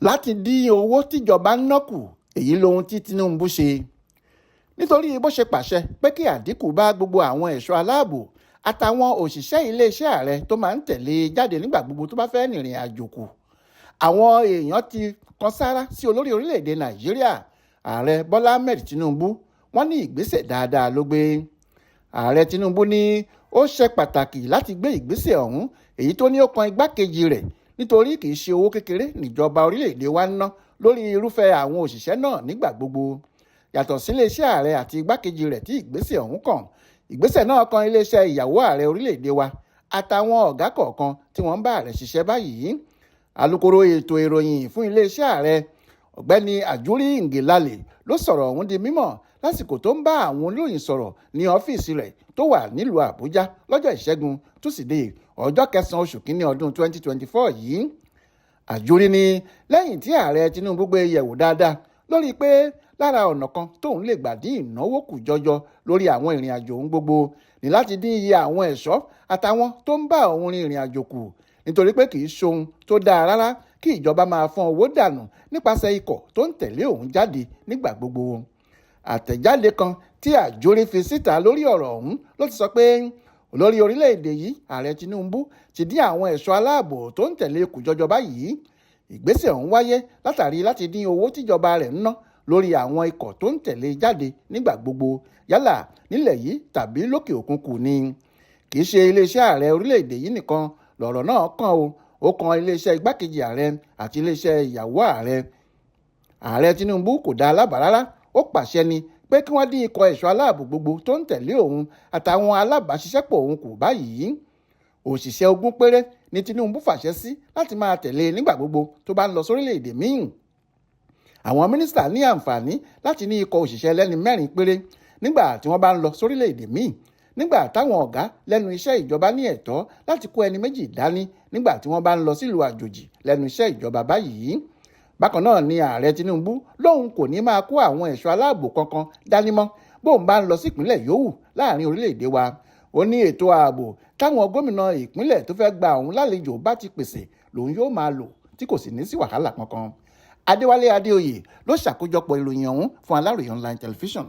láti dín owó tíjọba ń ná kù. Èyí lohun tí Tinubu ṣe nítorí bó ṣe pàṣẹ pé kí àdínkù bá gbogbo àwọn ẹ̀ṣọ́ aláàbò àtàwọn òṣìṣẹ́ iléeṣẹ́ ààrẹ tó máa ń tẹ̀lé jáde nígbà gbogbo tó bá fẹ́ rìnrìn àjò kù. Àwọn èèyàn ti kan sáárá sí olórí orílẹ̀-èdè Nàìjíríà ààrẹ Bọ́lá Ahmed Tinubu. Wọ́n ní ìgbésẹ̀ dáadáa ló gbé. Ààrẹ Tinubu ní ó ṣe pàtàkì láti gbé ìgbésẹ̀ ọ̀hún, èyí tó ní ó kan igbákejì rẹ̀, nítorí kì í ṣe owó kékeré níjọba orílẹ̀-èdè wa ń ná lórí irúfẹ́ àwọn òṣìṣẹ́ náà nígbà gbogbo. Yàtọ̀ sí iléeṣẹ́ ààrẹ àti igbákejì rẹ̀ tí ìgbésẹ̀ ọ̀hún kàn, ìgbésẹ̀ náà kan iléeṣẹ́ ìyàwó ààrẹ orílẹ̀-èdè wa àtàwọn ọ̀gá kọ̀ọ̀kan tí wọ́n ń bá ààrẹ ṣiṣẹ́ báyìí. Alukoro ètò ìròyìn fún iléeṣẹ́ ààrẹ ọ̀gbẹ́ni Àjúrí Ngèlalè ló sọ̀rọ̀ ọ̀hún di mímọ̀ lásìkò tó ń bá àwọn olóyìn sọ̀rọ̀ ní ọ́fíìsì rẹ̀ tó wà nílùú Àbújá lọ́jọ́ Ìṣẹ́gun Túsídéè ọjọ́ 9 oṣù kínní ọdún 2024 yìí. Àjúrí ní lẹ́yìn tí ààrẹ Tinubu gbé yẹ̀wò dáadáa lórí pé lára ọ̀nà kan tóun lè gbà dín ìnáwó kù jọjọ lórí àwọn ìrìn àjò òun gbogbo ní láti dín iye àwọn ẹ̀ṣọ́ àtàwọn tó ń bá òun rin ìrìn àjò kù, nítorí pé kì í ṣohun tó dáa rárá kí ìjọba máa fọ́n owó dànù nípasẹ̀ ikọ̀ tó ń tẹ̀lé òun jáde nígbà gbogbo. Àtẹ̀jáde kan tí Àjúrí fi síta lórí ọ̀rọ̀ ọ̀hún ló ti sọ pé olórí orílẹ̀-èdè yìí ààrẹ Tinubu ti dín àwọn ẹ̀ṣọ́ aláàbò tó ń tẹ̀lé kù jọjọ báyìí. Ìgbésẹ̀ ọ̀hún wáyé látàrí láti dín owó tíjọba rẹ̀ ń ná lórí àwọn ikọ̀ tó ń tẹ̀lé jáde nígbà gbogbo, yálà nílẹ̀ yìí tàbí lókè òkun kù ni. Kì í ṣe iléeṣẹ́ ààrẹ orílẹ̀-èdè yìí nìkan lọ̀rọ̀ náà kàn o, ó kan iléeṣẹ́ igbákejì ààrẹ àti iléeṣẹ́ ìyàwó ààrẹ. Ààrẹ Tinubu kò dá alábàá rárá, ó pàṣẹ ni pé kí wọ́n dín ikọ̀ ẹ̀ṣọ́ aláàbò gbogbo tó ń tẹ̀lé òun àtàwọn alábàáṣiṣẹ́pọ̀ òun kù báyìí. Òṣìṣẹ́ 20 péré ni Tinubu fàṣẹ sí láti máa tẹ̀lé nígbà gbogbo tó bá ń lọ sórílẹ̀-èdè míì. Àwọn mínísítà ní àǹfààní láti ní ikọ̀ òṣìṣẹ́ lẹ́ni 4 péré nígbà tí wọ́n bá ń lọ sórílẹ̀-èdè míì, nígbà táwọn ọ̀gá lẹ́nu iṣẹ́ ìjọba ní ẹ̀tọ́ láti kó ẹni 2 dání nígbà tí wọ́n bá ń lọ sílùú àjòjì lẹ́nu iṣẹ́ ìjọba báyìí. Bákan náà ni ààrẹ Tinubu lóun kò ní máa kó àwọn ẹ̀ṣọ́ aláàbò kankan dání mọ́ bóun bá ń lọ sípínlẹ̀ yòówù láàrin orílẹ̀-èdè wa. Ó ní ètò ààbò táwọn gómìnà ìpínlẹ̀ tó fẹ́ gba òun lálejò bá ti pèsè lòun yóò máa lò tí kò sì ní sí wàhálà kankan. Adéwálé Adéoyè ló ṣàkójọpọ̀ ìròyìn ọ̀hún fún Aláròyé online television.